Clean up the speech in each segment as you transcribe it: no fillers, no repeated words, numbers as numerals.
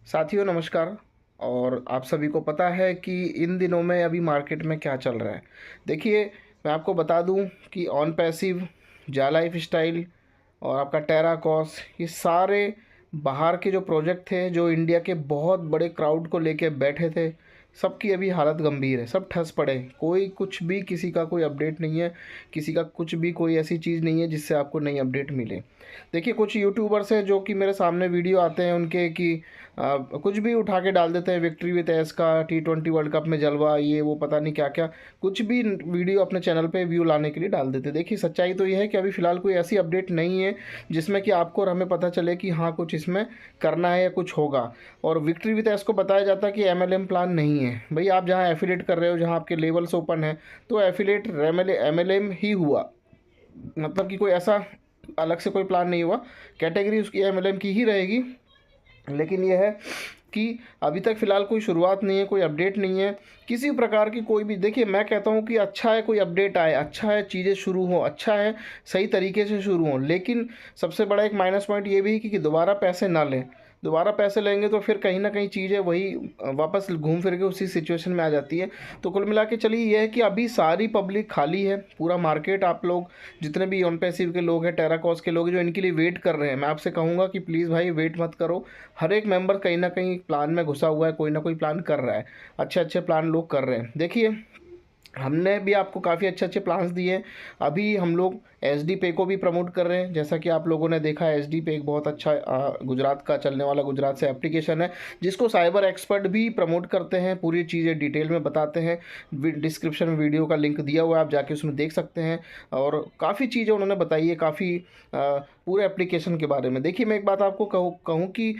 साथियों नमस्कार। और आप सभी को पता है कि इन दिनों में अभी मार्केट में क्या चल रहा है। देखिए, मैं आपको बता दूं कि ऑन पैसिव, जा लाइफ स्टाइल और आपका टेराकॉस, ये सारे बाहर के जो प्रोजेक्ट थे जो इंडिया के बहुत बड़े क्राउड को लेके बैठे थे, सबकी अभी हालत गंभीर है। सब ठस पड़े, कोई कुछ भी, किसी का कोई अपडेट नहीं है, किसी का कुछ भी, कोई ऐसी चीज़ नहीं है जिससे आपको नई अपडेट मिले। देखिए, कुछ यूट्यूबर्स हैं जो कि मेरे सामने वीडियो आते हैं उनके कि कुछ भी उठा के डाल देते हैं, विक्ट्री विद एस का, T20 वर्ल्ड कप में जलवा, ये वो पता नहीं क्या क्या, कुछ भी वीडियो अपने चैनल पे व्यू लाने के लिए डाल देते हैं। देखिए, सच्चाई तो ये है कि अभी फ़िलहाल कोई ऐसी अपडेट नहीं है जिसमें कि आपको और हमें पता चले कि हाँ कुछ इसमें करना है या कुछ होगा। और विक्ट्री विद एस को बताया जाता है कि MLM प्लान नहीं है। भाई, आप जहाँ एफिलेट कर रहे हो, जहाँ आपके लेवल्स ओपन है, तो एफिलेट MLM ही हुआ। मतलब कि कोई ऐसा अलग से कोई प्लान नहीं हुआ, कैटेगरी उसकी MLM की ही रहेगी। लेकिन यह है कि अभी तक फ़िलहाल कोई शुरुआत नहीं है, कोई अपडेट नहीं है किसी प्रकार की कोई भी। देखिए, मैं कहता हूँ कि अच्छा है कोई अपडेट आए, अच्छा है चीज़ें शुरू हों, अच्छा है सही तरीके से शुरू हों। लेकिन सबसे बड़ा एक माइनस पॉइंट ये भी है कि दोबारा पैसे ना लें। दोबारा पैसे लेंगे तो फिर कहीं ना कहीं चीज़ें वही वापस घूम फिर के उसी सिचुएशन में आ जाती है। तो कुल मिला के चलिए, यह है कि अभी सारी पब्लिक खाली है, पूरा मार्केट, आप लोग जितने भी ऑन पैसिव के लोग हैं, टेराकॉस के लोग हैं, जो इनके लिए वेट कर रहे हैं, मैं आपसे कहूँगा कि प्लीज़ भाई वेट मत करो। हर एक मेंबर कहीं ना कहीं प्लान में घुसा हुआ है, कोई ना कोई प्लान कर रहा है, अच्छे अच्छे प्लान लोग कर रहे हैं। देखिए, हमने भी आपको काफ़ी अच्छे अच्छे प्लान्स दिए हैं। अभी हम लोग SD पे को भी प्रमोट कर रहे हैं। जैसा कि आप लोगों ने देखा है, SD पे एक बहुत अच्छा गुजरात का चलने वाला, गुजरात से एप्लीकेशन है जिसको साइबर एक्सपर्ट भी प्रमोट करते हैं, पूरी चीज़ें डिटेल में बताते हैं। डिस्क्रिप्शन में वीडियो का लिंक दिया हुआ है, आप जाके उसमें देख सकते हैं। और काफ़ी चीज़ें उन्होंने बताई है, काफ़ी पूरे एप्लीकेशन के बारे में। देखिए, मैं एक बात आपको कहूँ कि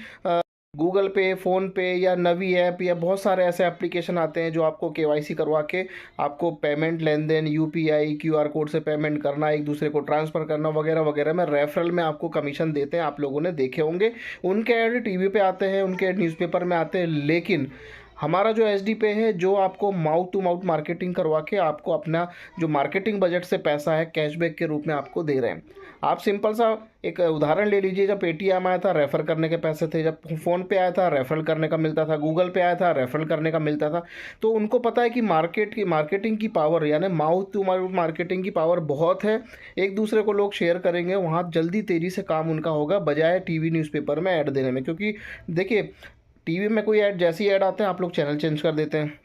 गूगल पे, फ़ोन पे या नवी ऐप या बहुत सारे ऐसे एप्लीकेशन आते हैं जो आपको KYC करवा के आपको पेमेंट, लेन देन, UPI QR कोड से पेमेंट करना, एक दूसरे को ट्रांसफ़र करना वगैरह वगैरह में रेफरल में आपको कमीशन देते हैं। आप लोगों ने देखे होंगे, उनके ऐड TV पे आते हैं, उनके ऐड न्यूज़पेपर में आते हैं। लेकिन हमारा जो SD पे है, जो आपको माउथ टू माउथ मार्केटिंग करवा के आपको अपना जो मार्केटिंग बजट से पैसा है कैशबैक के रूप में आपको दे रहे हैं। आप सिंपल सा एक उदाहरण ले लीजिए, जब पेटीएम आया था रेफ़र करने के पैसे थे, जब फ़ोन पे आया था रेफ़रल करने का मिलता था, गूगल पे आया था रेफ़रल करने का मिलता था। तो उनको पता है कि मार्केटिंग की पावर, यानी माउथ टू माउथ मार्केटिंग की पावर बहुत है। एक दूसरे को लोग शेयर करेंगे, वहाँ जल्दी तेज़ी से काम उनका होगा, बजाय TV न्यूज़पेपर में ऐड देने में। क्योंकि देखिए, TV में कोई ऐड, जैसी ऐड आते हैं आप लोग चैनल चेंज कर देते हैं,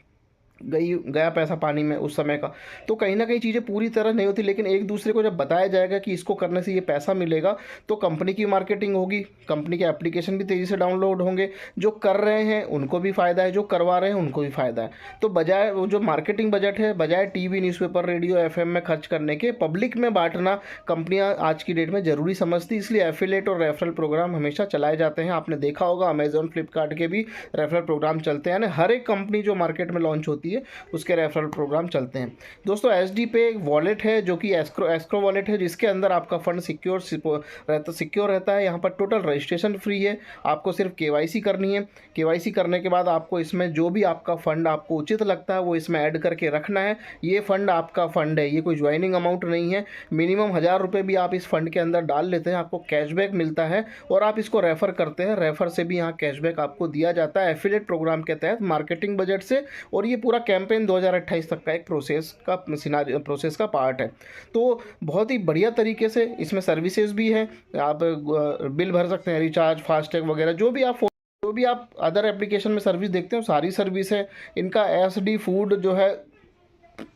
गया पैसा पानी में उस समय का। तो कहीं ना कहीं चीज़ें पूरी तरह नहीं होती। लेकिन एक दूसरे को जब बताया जाएगा कि इसको करने से ये पैसा मिलेगा, तो कंपनी की मार्केटिंग होगी, कंपनी के एप्लीकेशन भी तेज़ी से डाउनलोड होंगे, जो कर रहे हैं उनको भी फ़ायदा है, जो करवा रहे हैं उनको भी फ़ायदा है। तो बजाय वो जो मार्केटिंग बजट है, बजाय TV न्यूज़पेपर, रेडियो, FM में खर्च करने के, पब्लिक में बांटना कंपनियां आज की डेट में ज़रूरी समझती। इसलिए एफिलेट और रेफरल प्रोग्राम हमेशा चलाए जाते हैं। आपने देखा होगा, अमेजोन, फ्लिपकार्ट के भी रेफरल प्रोग्राम चलते हैं, यानी हर एक कंपनी जो मार्केट में लॉन्च होती है उसके रेफरल प्रोग्राम चलते हैं। दोस्तों, SD पे एक वॉलेट है जो कि एस्क्रो वॉलेट है, जिसके अंदर आपका फंड सिक्योर रहता है। यहाँ पर टोटल रजिस्ट्रेशन फ्री है, आपको सिर्फ KYC करनी है। KYC करने के बाद आपको इसमें जो भी आपका फ़ंड आपको उचित लगता है वो इसमें ऐड करके रखना है। ये फ़ंड आपका फ़ंड है, ये कोई ज्वाइनिंग अमाउंट नहीं है। मिनिमम 1000 रुपये भी आप इस फंड के अंदर डाल लेते हैं, आपको कैशबैक मिलता है। और आप इसको रेफ़र करते हैं, रेफ़र से भी यहाँ कैशबैक आपको दिया जाता है एफिलिएट प्रोग्राम के तहत, मार्केटिंग बजट से। और ये पूरा कैंपेन 2028 तक का एक प्रोसेस का पार्ट है। तो बहुत ही बढ़िया तरीके से इसमें सर्विसेज भी हैं। आप बिल भर सकते हैं, रिचार्ज, फास्टैग वगैरह, जो भी आप अदर एप्लीकेशन में सर्विस देखते हो, सारी सर्विस है। इनका SD फूड जो है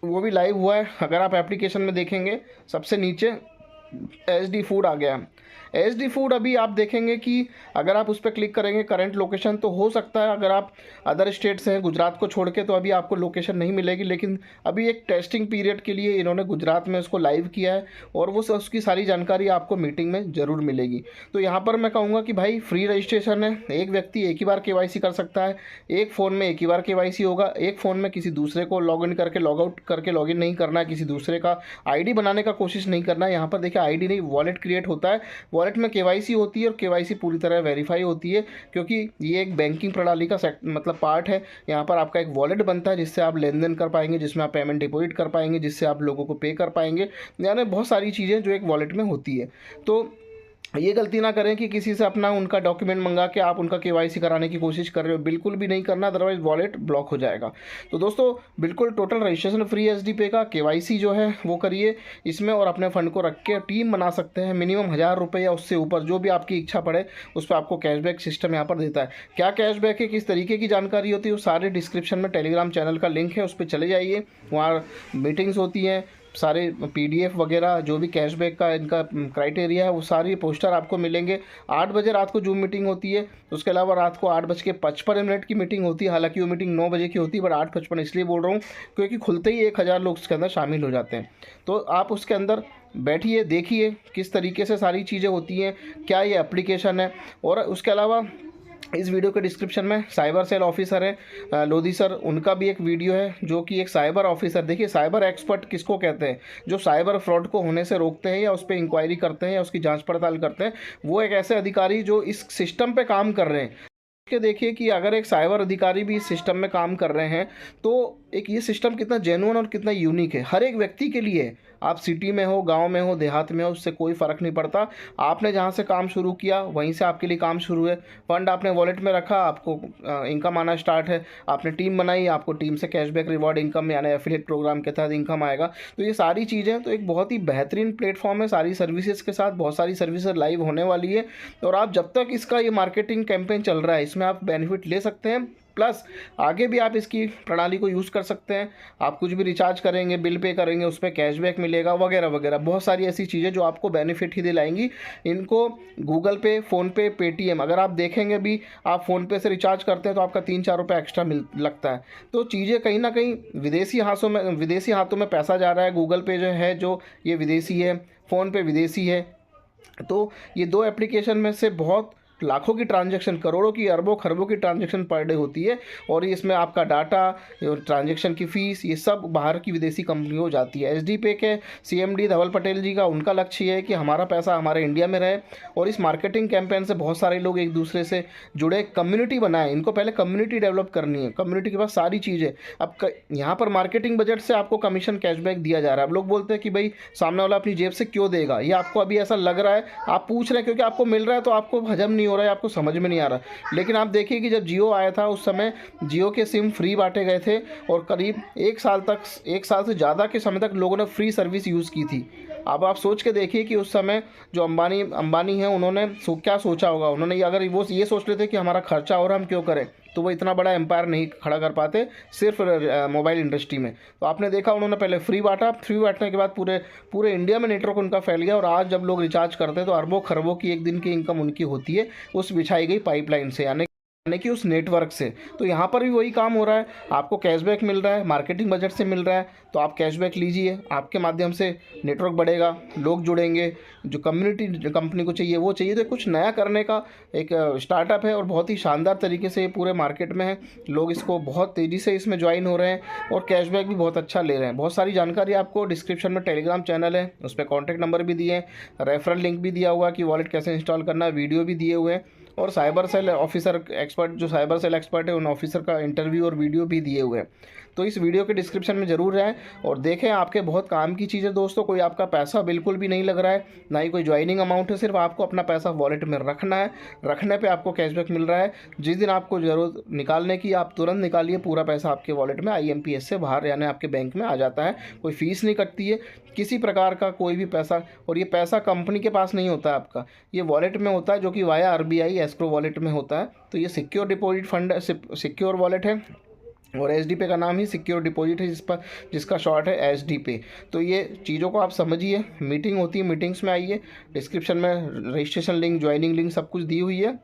वो भी लाइव हुआ है। अगर आप एप्लीकेशन में देखेंगे, सबसे नीचे SD फूड आ गया है। SD फूड अभी आप देखेंगे कि अगर आप उस पर क्लिक करेंगे करंट लोकेशन, तो हो सकता है अगर आप अदर स्टेट से हैं, गुजरात को छोड़ के, तो अभी आपको लोकेशन नहीं मिलेगी। लेकिन अभी एक टेस्टिंग पीरियड के लिए इन्होंने गुजरात में उसको लाइव किया है, और वो उसकी सारी जानकारी आपको मीटिंग में ज़रूर मिलेगी। तो यहाँ पर मैं कहूँगा कि भाई फ्री रजिस्ट्रेशन है, एक व्यक्ति एक ही बार KYC कर सकता है, एक फ़ोन में एक ही बार KYC होगा, एक फ़ोन में किसी दूसरे को लॉगिन करके लॉगआउट करके लॉगिन नहीं करना है, किसी दूसरे का ID बनाने का कोशिश नहीं करना है। यहाँ पर देखिए, ID नहीं, वॉलेट क्रिएट होता है, वॉलेट में KYC होती है, और KYC पूरी तरह वेरीफाई होती है, क्योंकि ये एक बैंकिंग प्रणाली का मतलब पार्ट है। यहाँ पर आपका एक वॉलेट बनता है जिससे आप लेन देन कर पाएंगे, जिसमें आप पेमेंट डिपॉजिट कर पाएंगे, जिससे आप लोगों को पे कर पाएंगे, यानी बहुत सारी चीज़ें जो एक वॉलेट में होती है। तो ये गलती ना करें कि किसी से अपना उनका डॉक्यूमेंट मंगा के आप उनका केवाईसी कराने की कोशिश कर रहे हो, बिल्कुल भी नहीं करना, अदरवाइज वॉलेट ब्लॉक हो जाएगा। तो दोस्तों बिल्कुल टोटल रजिस्ट्रेशन फ्री एसडीपे का, केवाईसी जो है वो करिए इसमें और अपने फ़ंड को रख के टीम बना सकते हैं। मिनिमम 1000 रुपये या उससे ऊपर जो भी आपकी इच्छा पड़े उस पर आपको कैशबैक सिस्टम यहाँ पर देता है। क्या कैशबैक है, किस तरीके की जानकारी होती है, वो सारे डिस्क्रिप्शन में टेलीग्राम चैनल का लिंक है, उस पर चले जाइए। वहाँ मीटिंग्स होती हैं, सारे पीडीएफ वगैरह जो भी कैशबैक का इनका क्राइटेरिया है वो सारी पोस्टर आपको मिलेंगे। 8 बजे रात को जूम मीटिंग होती है, उसके अलावा रात को 8:55 की मीटिंग होती है। हालांकि वो मीटिंग 9 बजे की होती है, बट 8:55 इसलिए बोल रहा हूँ क्योंकि खुलते ही 1000 लोग उसके अंदर शामिल हो जाते हैं। तो आप उसके अंदर बैठिए, देखिए किस तरीके से सारी चीज़ें होती हैं, क्या ये एप्लीकेशन है। और उसके अलावा इस वीडियो के डिस्क्रिप्शन में साइबर सेल ऑफिसर है लोधी सर, उनका भी एक वीडियो है जो कि एक साइबर ऑफिसर, देखिए साइबर एक्सपर्ट किसको कहते हैं, जो साइबर फ्रॉड को होने से रोकते हैं या उस पर इंक्वायरी करते हैं या उसकी जांच पड़ताल करते हैं। वो एक ऐसे अधिकारी जो इस सिस्टम पे काम कर रहे हैं के देखिए कि अगर एक साइबर अधिकारी भी इस सिस्टम में काम कर रहे हैं तो एक ये सिस्टम कितना जेन्युइन और कितना यूनिक है हर एक व्यक्ति के लिए। आप सिटी में हो, गांव में हो, देहात में हो, उससे कोई फ़र्क नहीं पड़ता। आपने जहां से काम शुरू किया वहीं से आपके लिए काम शुरू है। फंड आपने वॉलेट में रखा, आपको इनकम आना स्टार्ट है। आपने टीम बनाई, आपको टीम से कैशबैक रिवॉर्ड इनकम यानी एफिलिएट प्रोग्राम के तहत इनकम आएगा। तो ये सारी चीज़ें तो एक बहुत ही बेहतरीन प्लेटफॉर्म है, सारी सर्विसेज के साथ बहुत सारी सर्विसेज लाइव होने वाली है। और आप जब तक इसका ये मार्केटिंग कैंपेन चल रहा है इसमें आप बेनिफिट ले सकते हैं, प्लस आगे भी आप इसकी प्रणाली को यूज़ कर सकते हैं। आप कुछ भी रिचार्ज करेंगे, बिल पे करेंगे, उस पर कैशबैक मिलेगा वगैरह वगैरह, बहुत सारी ऐसी चीज़ें जो आपको बेनिफिट ही दिलाएंगी। इनको गूगल पे, फ़ोनपे, पेटीएम, अगर आप देखेंगे भी आप फ़ोनपे से रिचार्ज करते हैं तो आपका 3-4 रुपये एक्स्ट्रा लगता है। तो चीज़ें कहीं ना कहीं विदेशी हाथों में पैसा जा रहा है। गूगल पे जो है जो ये विदेशी है, फ़ोनपे विदेशी है। तो ये दो एप्लीकेशन में से बहुत लाखों की ट्रांजैक्शन, करोड़ों की, अरबों खरबों की ट्रांजैक्शन पर डे होती है। और इसमें आपका डाटा और ट्रांजैक्शन की फ़ीस ये सब बाहर की विदेशी कंपनियों को जाती है। एसडीपे के सीएमडी धवल पटेल जी का उनका लक्ष्य है कि हमारा पैसा हमारे इंडिया में रहे। और इस मार्केटिंग कैंपेन से बहुत सारे लोग एक दूसरे से जुड़े, कम्युनिटी बनाए। इनको पहले कम्युनिटी डेवलप करनी है, कम्युनिटी के पास सारी चीज़ें। अब यहाँ पर मार्केटिंग बजट से आपको कमीशन कैशबैक दिया जा रहा है। अब लोग बोलते हैं कि भाई सामने वाला अपनी जेब से क्यों देगा, ये आपको अभी ऐसा लग रहा है, आप पूछ रहे हैं क्योंकि आपको मिल रहा है तो आपको हजम नहीं हो रहा है, आपको समझ में नहीं आ रहा। लेकिन आप देखिए कि जब जियो आया था उस समय जियो के सिम फ्री बांटे गए थे और करीब 1 साल से ज़्यादा के समय तक लोगों ने फ्री सर्विस यूज़ की थी। अब आप सोच के देखिए कि उस समय जो अंबानी हैं उन्होंने क्या सोचा होगा। उन्होंने अगर वो ये सोच लेते कि हमारा खर्चा हो रहा हम क्यों करें, तो वो इतना बड़ा एम्पायर नहीं खड़ा कर पाते सिर्फ मोबाइल इंडस्ट्री में। तो आपने देखा उन्होंने पहले फ्री बांटा, फ्री बांटने के बाद पूरे इंडिया में नेटवर्क उनका फैल गया। और आज जब लोग रिचार्ज करते हैं तो अरबों खरबों की एक दिन की इनकम उनकी होती है उस बिछाई गई पाइपलाइन से, यानी कि उस नेटवर्क से। तो यहाँ पर भी वही काम हो रहा है, आपको कैशबैक मिल रहा है, मार्केटिंग बजट से मिल रहा है, तो आप कैशबैक लीजिए। आपके माध्यम से नेटवर्क बढ़ेगा, लोग जुड़ेंगे, जो कम्युनिटी कंपनी को चाहिए वो चाहिए। तो कुछ नया करने का एक स्टार्टअप है और बहुत ही शानदार तरीके से ये पूरे मार्केट में है। लोग इसको बहुत तेज़ी से इसमें ज्वाइन हो रहे हैं और कैशबैक भी बहुत अच्छा ले रहे हैं। बहुत सारी जानकारी आपको डिस्क्रिप्शन में टेलीग्राम चैनल है, उस पर कॉन्टैक्ट नंबर भी दिए हैं, रेफरल लिंक भी दिया हुआ कि वॉलेट कैसे इंस्टॉल करना है, वीडियो भी दिए हुए हैं। और साइबर सेल ऑफिसर एक्सपर्ट, जो साइबर सेल एक्सपर्ट है उन ऑफिसर का इंटरव्यू और वीडियो भी दिए हुए हैं। तो इस वीडियो के डिस्क्रिप्शन में ज़रूर जाएं और देखें, आपके बहुत काम की चीज़ है दोस्तों। कोई आपका पैसा बिल्कुल भी नहीं लग रहा है, ना ही कोई ज्वाइनिंग अमाउंट है, सिर्फ आपको अपना पैसा वॉलेट में रखना है। रखने पे आपको कैशबैक मिल रहा है। जिस दिन आपको ज़रूरत निकालने की आप तुरंत निकालिए, पूरा पैसा आपके वॉलेट में IMPS से बाहर यानी आपके बैंक में आ जाता है। कोई फ़ीस नहीं कटती है किसी प्रकार का कोई भी पैसा। और ये पैसा कंपनी के पास नहीं होता है आपका, ये वॉलेट में होता है, जो कि वाया RBI एस्क्रो वॉलेट में होता है। तो ये सिक्योर डिपॉजिट फंड है, सिक्योर वॉलेट है। और एसडीपे का नाम ही सिक्योर डिपॉजिट है, जिसका शॉर्ट है एसडीपे। तो ये चीज़ों को आप समझिए। मीटिंग होती है, मीटिंग्स में आइए, डिस्क्रिप्शन में रजिस्ट्रेशन लिंक, ज्वाइनिंग लिंक सब कुछ दी हुई है,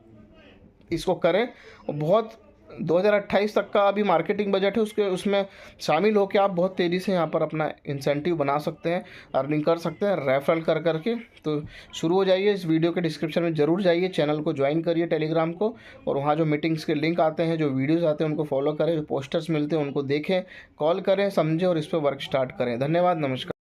इसको करें। और बहुत 2028 तक का अभी मार्केटिंग बजट है, उसमें शामिल होकर आप बहुत तेज़ी से यहाँ पर अपना इंसेंटिव बना सकते हैं, अर्निंग कर सकते हैं रेफरल कर करके। तो शुरू हो जाइए, इस वीडियो के डिस्क्रिप्शन में ज़रूर जाइए, चैनल को ज्वाइन करिए टेलीग्राम को, और वहाँ जो मीटिंग्स के लिंक आते हैं, जो वीडियोज़ आते हैं उनको फॉलो करें, जो पोस्टर्स मिलते हैं उनको देखें, कॉल करें, समझें और इस पर वर्क स्टार्ट करें। धन्यवाद, नमस्कार।